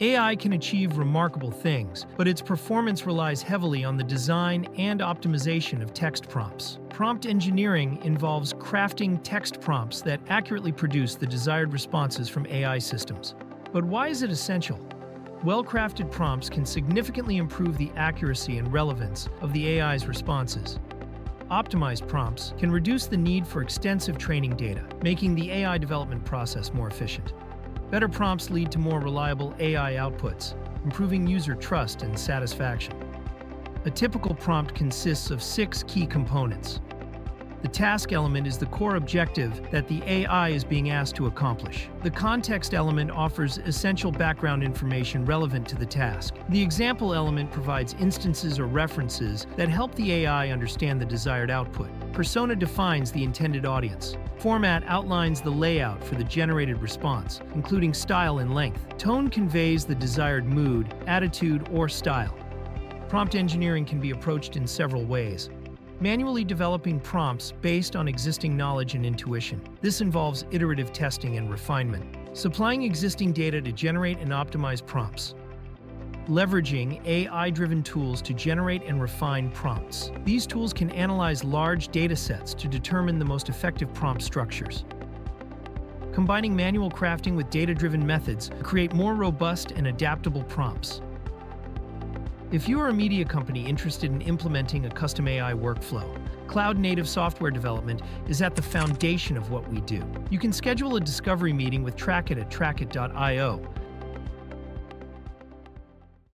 AI can achieve remarkable things, but its performance relies heavily on the design and optimization of text prompts. Prompt engineering involves crafting text prompts that accurately produce the desired responses from AI systems. But why is it essential? Well-crafted prompts can significantly improve the accuracy and relevance of the AI's responses. Optimized prompts can reduce the need for extensive training data, making the AI development process more efficient. Better prompts lead to more reliable AI outputs, improving user trust and satisfaction. A typical prompt consists of 6 key components. The task element is the core objective that the AI is being asked to accomplish. The context element offers essential background information relevant to the task. The example element provides instances or references that help the AI understand the desired output. Persona defines the intended audience. Format outlines the layout for the generated response, including style and length. Tone conveys the desired mood, attitude, or style. Prompt engineering can be approached in several ways. Manually developing prompts based on existing knowledge and intuition. This involves iterative testing and refinement. Supplying existing data to generate and optimize prompts. Leveraging AI-driven tools to generate and refine prompts. These tools can analyze large data sets to determine the most effective prompt structures. Combining manual crafting with data-driven methods to create more robust and adaptable prompts. If you are a media company interested in implementing a custom AI workflow, cloud-native software development is at the foundation of what we do. You can schedule a discovery meeting with Trackit at trackit.io